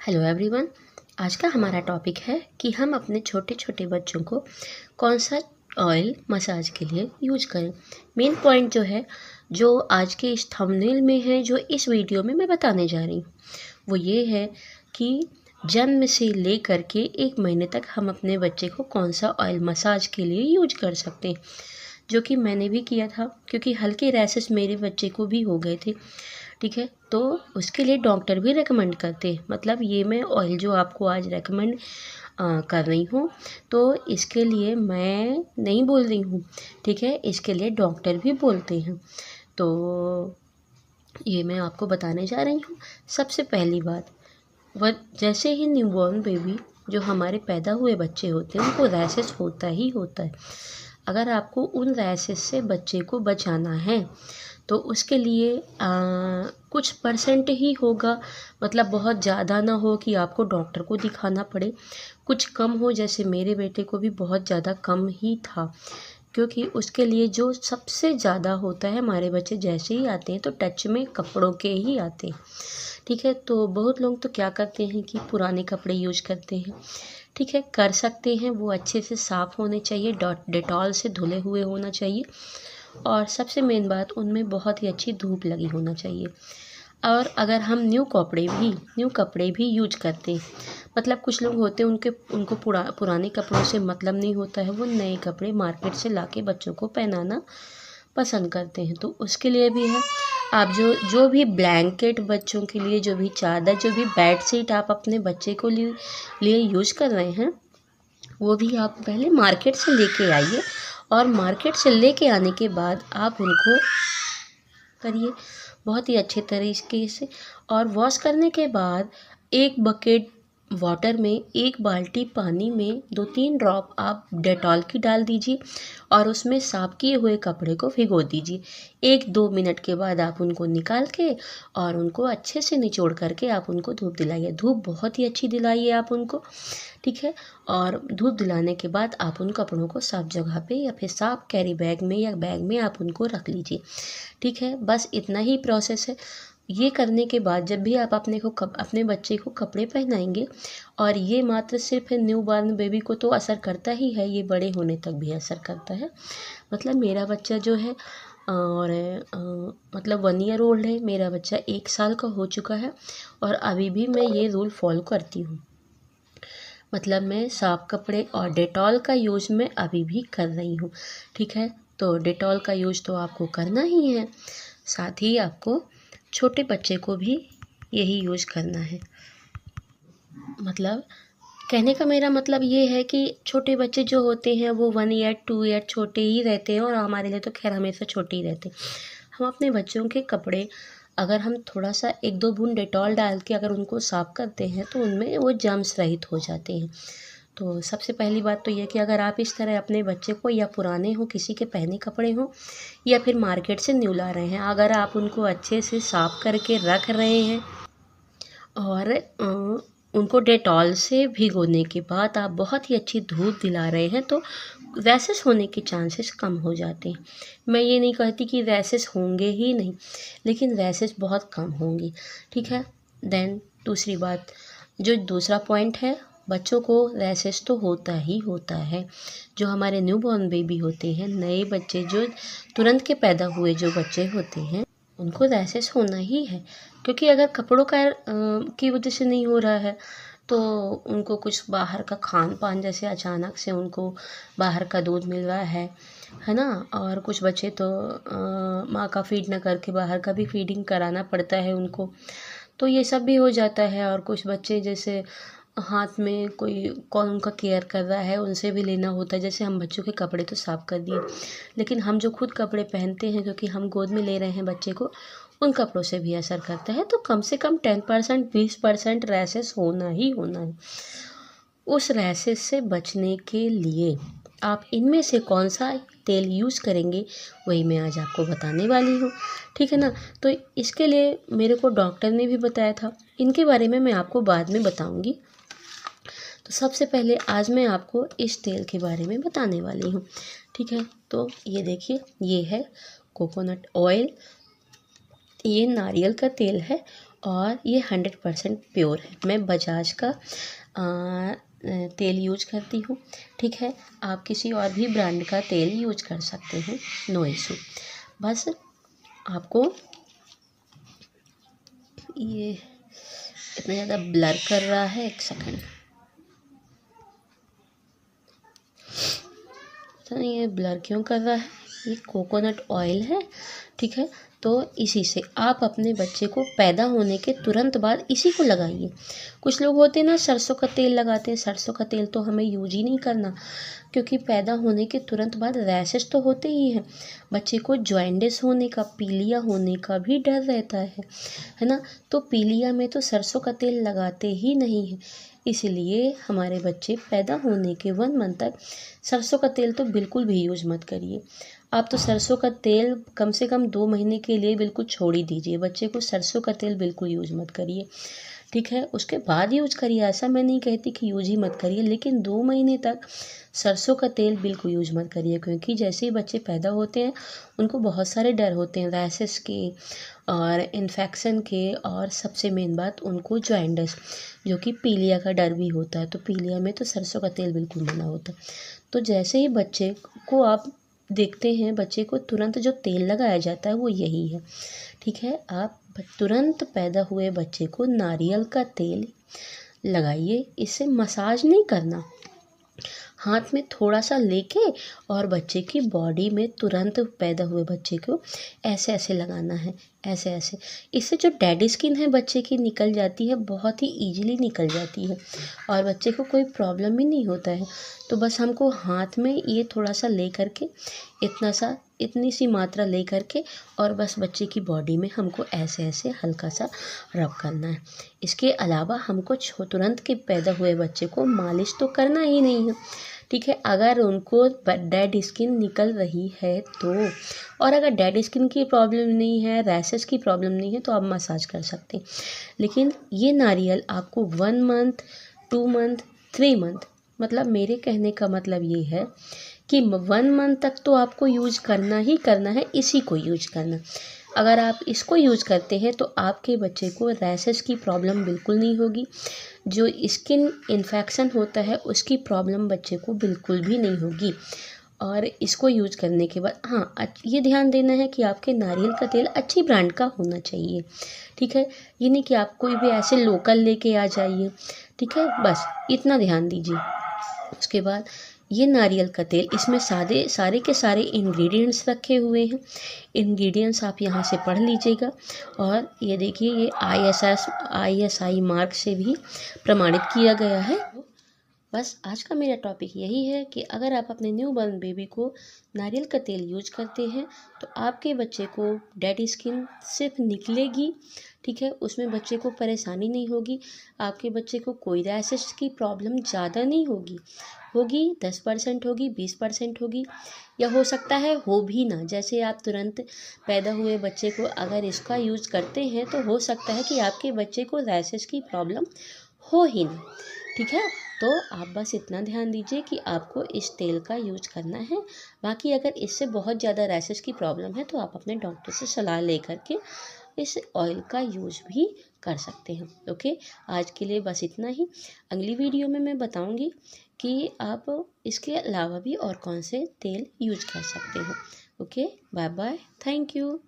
Hello everyone. आज का हमारा टॉपिक है कि हम अपने छोटे छोटे बच्चों को कौन सा ऑयल मसाज के लिए यूज करें। मेन पॉइंट जो है, जो आज के इस थंबनेल में है, जो इस वीडियो में मैं बताने जा रही हूँ, वो ये है कि जन्म से ले कर के 1 महीने तक हम अपने बच्चे को कौन सा ऑयल मसाज के लिए यूज कर सकते हैं, जो कि मैंने भी किया था क्योंकि हल्के रैशेस मेरे बच्चे को भी हो गए थे। ठीक है, तो उसके लिए डॉक्टर भी रेकमेंड करते हैं। मतलब ये मैं ऑयल जो आपको आज रेकमेंड कर रही हूँ, तो इसके लिए मैं नहीं बोल रही हूँ, ठीक है, इसके लिए डॉक्टर भी बोलते हैं। तो ये मैं आपको बताने जा रही हूँ। सबसे पहली बात, वह जैसे ही न्यूबॉर्न बेबी, जो हमारे पैदा हुए बच्चे होते हैं, उनको रैशेस होता ही होता है। अगर आपको उन रैशेस से बच्चे को बचाना है तो उसके लिए कुछ परसेंट ही होगा, मतलब बहुत ज़्यादा ना हो कि आपको डॉक्टर को दिखाना पड़े, कुछ कम हो। जैसे मेरे बेटे को भी बहुत ज़्यादा कम ही था, क्योंकि उसके लिए जो सबसे ज़्यादा होता है, हमारे बच्चे जैसे ही आते हैं तो टच में कपड़ों के ही आते हैं। ठीक है, तो बहुत लोग तो क्या करते हैं कि पुराने कपड़े यूज करते हैं। ठीक है, कर सकते हैं, वो अच्छे से साफ़ होने चाहिए, डेटॉल से धुले हुए होना चाहिए, और सबसे मेन बात, उनमें बहुत ही अच्छी धूप लगी होना चाहिए। और अगर हम न्यू कपड़े भी यूज करते हैं, मतलब कुछ लोग होते हैं उनको पुराने कपड़ों से मतलब नहीं होता है, वो नए कपड़े मार्केट से लाके बच्चों को पहनाना पसंद करते हैं। तो उसके लिए भी है, आप जो भी ब्लैंकेट बच्चों के लिए, जो भी चादर, जो भी बेड शीट आप अपने बच्चे को लिए यूज कर रहे हैं, वो भी आप पहले मार्केट से लेके आइए, और मार्केट से लेके आने के बाद आप उनको करिए बहुत ही अच्छे तरीके से, और वॉश करने के बाद 1 बकेट वाटर में 1 बाल्टी पानी में 2-3 ड्रॉप आप डेटॉल की डाल दीजिए, और उसमें साफ किए हुए कपड़े को भिगो दीजिए। 1-2 मिनट के बाद आप उनको निकाल के और उनको अच्छे से निचोड़ करके आप उनको धूप दिलाइए। धूप बहुत ही अच्छी दिलाइए आप उनको, ठीक है। और धूप दिलाने के बाद आप उन कपड़ों को साफ जगह पे या फिर साफ कैरी बैग में या बैग में आप उनको रख लीजिए। ठीक है, बस इतना ही प्रोसेस है। ये करने के बाद जब भी आप अपने बच्चे को कपड़े पहनाएंगे, और ये मात्र सिर्फ न्यू बॉर्न बेबी को तो असर करता ही है, ये बड़े होने तक भी असर करता है। मतलब मेरा बच्चा जो है, और मतलब 1 ईयर ओल्ड है, मेरा बच्चा 1 साल का हो चुका है, और अभी भी मैं ये रूल फॉलो करती हूँ। मतलब मैं साफ कपड़े और डेटॉल का यूज़ मैं अभी भी कर रही हूँ। ठीक है, तो डेटॉल का यूज़ तो आपको करना ही है, साथ ही आपको छोटे बच्चे को भी यही यूज़ करना है। मतलब कहने का मेरा मतलब ये है कि छोटे बच्चे जो होते हैं वो 1 ईयर 2 ईयर छोटे ही रहते हैं, और हमारे लिए तो खैर हमेशा छोटे ही रहते हैं। हम अपने बच्चों के कपड़े अगर हम थोड़ा सा 1-2 बूंद डेटॉल डाल के अगर उनको साफ़ करते हैं तो उनमें वो जर्म्स रहित हो जाते हैं। तो सबसे पहली बात तो ये कि अगर आप इस तरह अपने बच्चे को, या पुराने हो, किसी के पहने कपड़े हों, या फिर मार्केट से न्यू ला रहे हैं, अगर आप उनको अच्छे से साफ़ करके रख रहे हैं और उनको डेटॉल से भिगोने के बाद आप बहुत ही अच्छी धूप दिला रहे हैं, तो रैशेस होने के चांसेस कम हो जाते हैं। मैं ये नहीं कहती कि रैशेस होंगे ही नहीं, लेकिन रैशेस बहुत कम होंगी। ठीक है, देन दूसरी बात, जो दूसरा पॉइंट है, बच्चों को रैशेस तो होता ही होता है। जो हमारे न्यूबॉर्न बेबी होते हैं, नए बच्चे, जो तुरंत के पैदा हुए जो बच्चे होते हैं, उनको रैशेस होना ही है। क्योंकि अगर कपड़ों का की वजह से नहीं हो रहा है, तो उनको कुछ बाहर का खान पान, जैसे अचानक से उनको बाहर का दूध मिल रहा है ना। और कुछ बच्चे तो माँ का फीड ना करके बाहर का भी फीडिंग कराना पड़ता है उनको, तो ये सब भी हो जाता है। और कुछ बच्चे जैसे हाथ में कोई कौन उनका केयर कर रहा है, उनसे भी लेना होता है। जैसे हम बच्चों के कपड़े तो साफ़ कर दिए, लेकिन हम जो खुद कपड़े पहनते हैं, क्योंकि हम गोद में ले रहे हैं बच्चे को, उन कपड़ों से भी असर करता है। तो कम से कम 10% 20% रैशेस होना ही होना है। उस रैशेस से बचने के लिए आप इनमें से कौन सा तेल यूज़ करेंगे, वही मैं आज आपको बताने वाली हूँ। ठीक है ना, तो इसके लिए मेरे को डॉक्टर ने भी बताया था, इनके बारे में मैं आपको बाद में बताऊँगी। तो सबसे पहले आज मैं आपको इस तेल के बारे में बताने वाली हूँ। ठीक है, तो ये देखिए, ये है कोकोनट ऑयल, ये नारियल का तेल है, और ये 100% प्योर है। मैं बजाज का तेल यूज करती हूँ, ठीक है। आप किसी और भी ब्रांड का तेल यूज कर सकते हैं, नो इशू। बस आपको ये इतना ज़्यादा ब्लर कर रहा है, एक सेकंड। पता नहीं ये ब्लर क्यों कर रहा है। ये कोकोनट ऑयल है, ठीक है। तो इसी से आप अपने बच्चे को पैदा होने के तुरंत बाद इसी को लगाइए। कुछ लोग होते हैं ना सरसों का तेल लगाते हैं, सरसों का तेल तो हमें यूज ही नहीं करना, क्योंकि पैदा होने के तुरंत बाद रैशेस तो होते ही हैं। बच्चे को जॉइंडिस होने का, पीलिया होने का भी डर रहता है ना। तो पीलिया में तो सरसों का तेल लगाते ही नहीं है। इसलिए हमारे बच्चे पैदा होने के 1 मंथ तक सरसों का तेल तो बिल्कुल भी यूज मत करिए। आप तो सरसों का तेल कम से कम 2 महीने के लिए बिल्कुल छोड़ ही दीजिए। बच्चे को सरसों का तेल बिल्कुल यूज मत करिए, ठीक है। उसके बाद यूज करिए, ऐसा मैं नहीं कहती कि यूज ही मत करिए, लेकिन 2 महीने तक सरसों का तेल बिल्कुल यूज मत करिए। क्योंकि जैसे ही बच्चे पैदा होते हैं उनको बहुत सारे डर होते हैं, रैशेस के और इन्फेक्शन के, और सबसे मेन बात उनको जॉइंडिस जो कि पीलिया का डर भी होता है। तो पीलिया में तो सरसों का तेल बिल्कुल मना होता है। तो जैसे ही बच्चे को आप देखते हैं, बच्चे को तुरंत जो तेल लगाया जाता है वो यही है, ठीक है। आप तुरंत पैदा हुए बच्चे को नारियल का तेल लगाइए। इससे मसाज नहीं करना, हाथ में थोड़ा सा लेके और बच्चे की बॉडी में तुरंत पैदा हुए बच्चे को ऐसे ऐसे लगाना है, ऐसे ऐसे। इससे जो डेड स्किन है बच्चे की निकल जाती है, बहुत ही ईजिली निकल जाती है और बच्चे को कोई प्रॉब्लम भी नहीं होता है। तो बस हमको हाथ में ये थोड़ा सा ले करके, इतनी सी मात्रा ले करके और बस बच्चे की बॉडी में हमको ऐसे ऐसे हल्का सा रब करना है। इसके अलावा हमको तुरंत के पैदा हुए बच्चे को मालिश तो करना ही नहीं है, ठीक है। अगर उनको डेड स्किन निकल रही है तो, और अगर डेड स्किन की प्रॉब्लम नहीं है, रैशेस की प्रॉब्लम नहीं है, तो आप मसाज कर सकते हैं। लेकिन ये नारियल आपको 1 मंथ, 2 मंथ, 3 मंथ, मतलब मेरे कहने का मतलब ये है कि 1 मंथ तक तो आपको यूज करना ही करना है, इसी को यूज करना। अगर आप इसको यूज करते हैं तो आपके बच्चे को रैशेस की प्रॉब्लम बिल्कुल नहीं होगी। जो स्किन इन्फेक्शन होता है उसकी प्रॉब्लम बच्चे को बिल्कुल भी नहीं होगी। और इसको यूज करने के बाद हाँ, ये ध्यान देना है कि आपके नारियल का तेल अच्छी ब्रांड का होना चाहिए, ठीक है। ये नहीं कि आप कोई भी ऐसे लोकल लेके आ जाइए, ठीक है। बस इतना ध्यान दीजिए। उसके बाद ये नारियल का तेल, इसमें सारे के सारे इंग्रेडिएंट्स रखे हुए हैं। इंग्रेडिएंट्स आप यहाँ से पढ़ लीजिएगा। और ये देखिए, ये ISI मार्क से भी प्रमाणित किया गया है। बस आज का मेरा टॉपिक यही है कि अगर आप अपने न्यू बॉर्न बेबी को नारियल का तेल यूज करते हैं तो आपके बच्चे को डेड स्किन सिर्फ निकलेगी, ठीक है। उसमें बच्चे को परेशानी नहीं होगी। आपके बच्चे को कोई रैशेस की प्रॉब्लम ज़्यादा नहीं होगी, 10% होगी, 20% होगी, या हो सकता है हो भी ना। जैसे आप तुरंत पैदा हुए बच्चे को अगर इसका यूज करते हैं तो हो सकता है कि आपके बच्चे को रैशेस की प्रॉब्लम हो ही ना, ठीक है। तो आप बस इतना ध्यान दीजिए कि आपको इस तेल का यूज करना है। बाकी अगर इससे बहुत ज़्यादा रैशेस की प्रॉब्लम है तो आप अपने डॉक्टर से सलाह ले करके इस ऑयल का यूज भी कर सकते हैं, ओके। आज के लिए बस इतना ही। अगली वीडियो में मैं बताऊंगी कि आप इसके अलावा भी और कौन से तेल यूज कर सकते हो, okay. Bye bye, thank you.